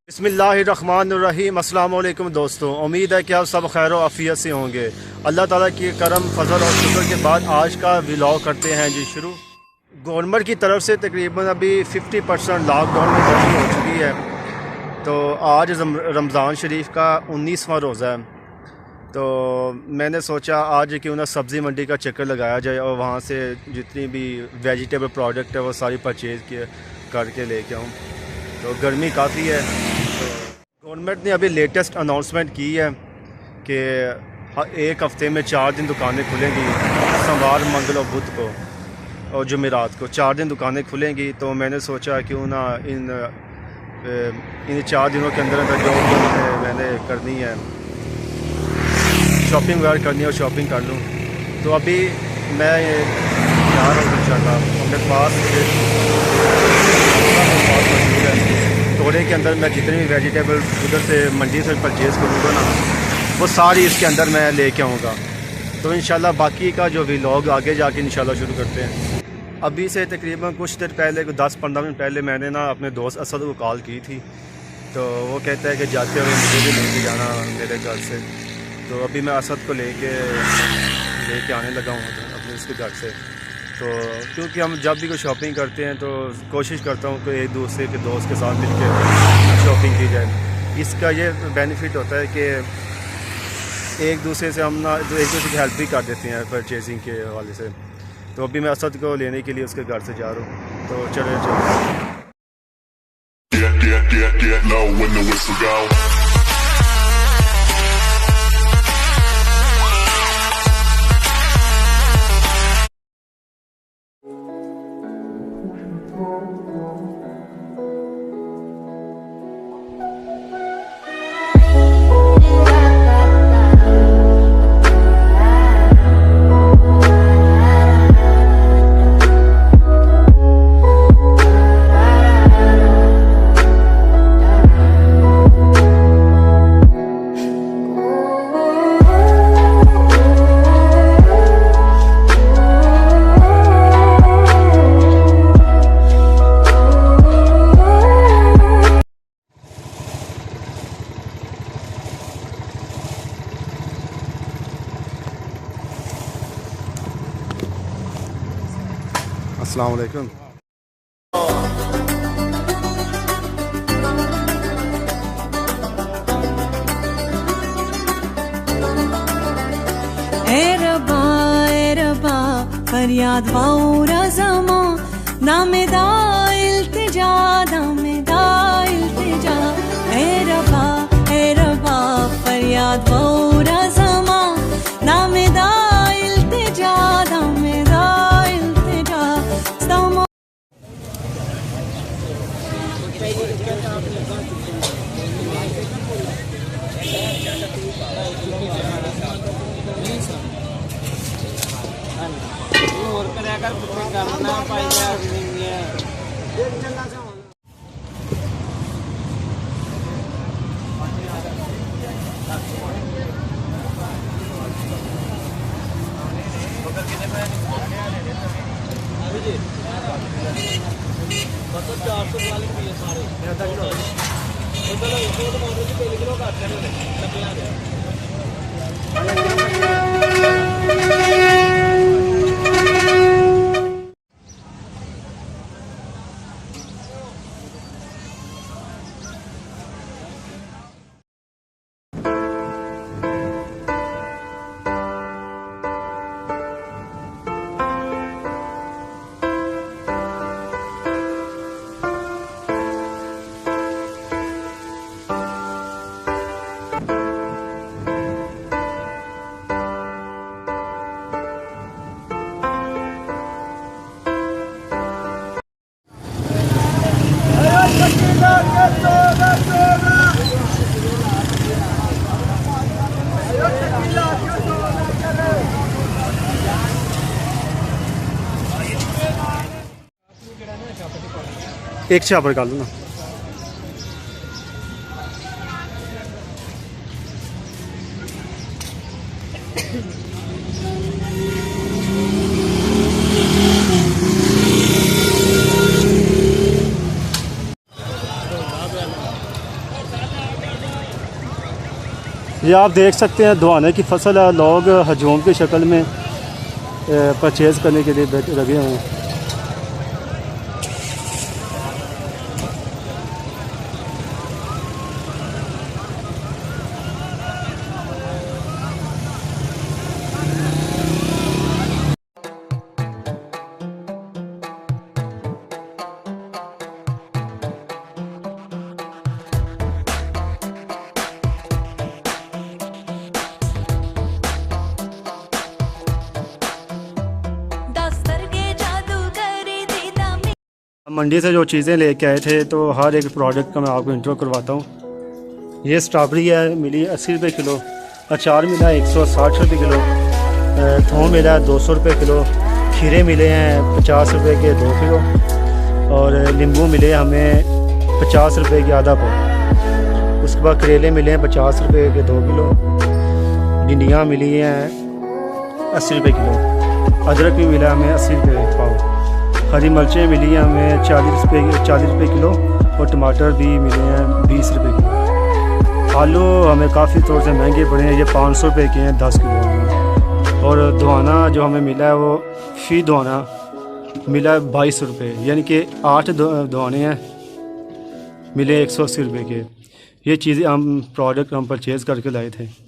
बिस्मिल्लाहिर्रहमानिर्रहीम। अस्सलाम वालेकुम दोस्तों, उम्मीद है कि आप सब खैर और आफियत से होंगे। अल्लाह ताला की करम फजल और शुक्र के बाद आज का व्लॉग करते हैं जी शुरू। गवर्नमेंट की तरफ से तकरीबन अभी 50% लॉकडाउन में कमी हो चुकी है। तो आज रमज़ान शरीफ का 19वां रोज़ा है, तो मैंने सोचा आज क्यों ना सब्ज़ी मंडी का चक्कर लगाया जाए और वहाँ से जितनी भी वेजिटेबल प्रोडक्ट है वो सारी परचेज़ करके लेके आऊँ। तो गर्मी काफ़ी है, तो गवर्नमेंट ने अभी लेटेस्ट अनाउंसमेंट की है कि एक हफ़्ते में 4 दिन दुकानें खुलेंगी, सोमवार, मंगल और बुध को और जुमेरात को 4 दिन दुकानें खुलेंगी। तो मैंने सोचा क्यों ना इन 4 दिनों के अंदर जो मैंने करनी है शॉपिंग वगैरह करनी है और शॉपिंग कर लूँ। तो अभी मैं तैयार हूँ इंशाल्लाह। अपने पास तोड़े के अंदर मैं जितनी भी वेजिटेबल उधर से मंडी से परचेज़ करूँगा ना, वो सारी इसके अंदर मैं लेके आऊँगा। तो इंशाल्लाह बाकी का जो व्लॉग आगे जाके इंशाल्लाह शुरू करते हैं। अभी से तकरीबन कुछ देर पहले, 10-15 मिनट पहले मैंने ना अपने दोस्त असद को कॉल की थी। तो वो कहता है कि जाते हुए मुझे भी लेके जाना मेरे घर से। तो अभी मैं असद को लेके आने लगा हूँ अपने उसके घर से। तो क्योंकि हम जब भी कोई शॉपिंग करते हैं तो कोशिश करता हूँ कि एक दूसरे के दोस्त के साथ मिलकर शॉपिंग की जाए। इसका ये बेनिफिट होता है कि एक दूसरे से हम ना एक दूसरे की हेल्प भी कर देते हैं परचेजिंग के हवाले से। तो अभी मैं असद को लेने के लिए उसके घर से जा रहा हूँ। तो चले अस्सलाम वालेकुम। ए रबा फरियाद वाउरा ज़मा नामेदा इल्तिजा नामेदा इल्तिजा। ए रबा फरियाद वाउरा ज़मा नामेदा इल्तिजा नामेदा इल्तिजा। एक छापर कर लो ना। ये आप देख सकते हैं दुआने की फसल है, लोग हजूम की शक्ल में परचेज़ करने के लिए लगे हुए हैं। मंडी से जो चीज़ें लेके आए थे तो हर एक प्रोडक्ट का मैं आपको इंट्रो करवाता हूँ। ये स्ट्रॉबेरी है, मिली 80 रुपये किलो। अचार मिला 160 रुपये किलो। थोम मिला 200 रुपये किलो। खीरे मिले हैं 50 रुपये के 2 किलो। और नींबू मिले हमें 50 रुपये के आधा पाव। उसके बाद करेले मिले हैं 50 रुपये के 2 किलो। भिंडियाँ मिली हैं 80 रुपये किलो। अदरक भी मिला हमें 80 रुपये पाव। हरी मिर्चें मिली हैं हमें 40 रुपये किलो। और टमाटर भी मिले हैं 20 रुपये किलो। आलू हमें काफ़ी तौर से महंगे पड़े हैं, ये 500 रुपये के हैं 10 किलो में। और दुआना जो हमें मिला है वो फी दुआना मिला है 22 रुपये, यानी कि 8 दुआने हैं, मिले 180 रुपये के। ये चीज़ें हम प्रोडक्ट हम परचेज़ करके लाए थे।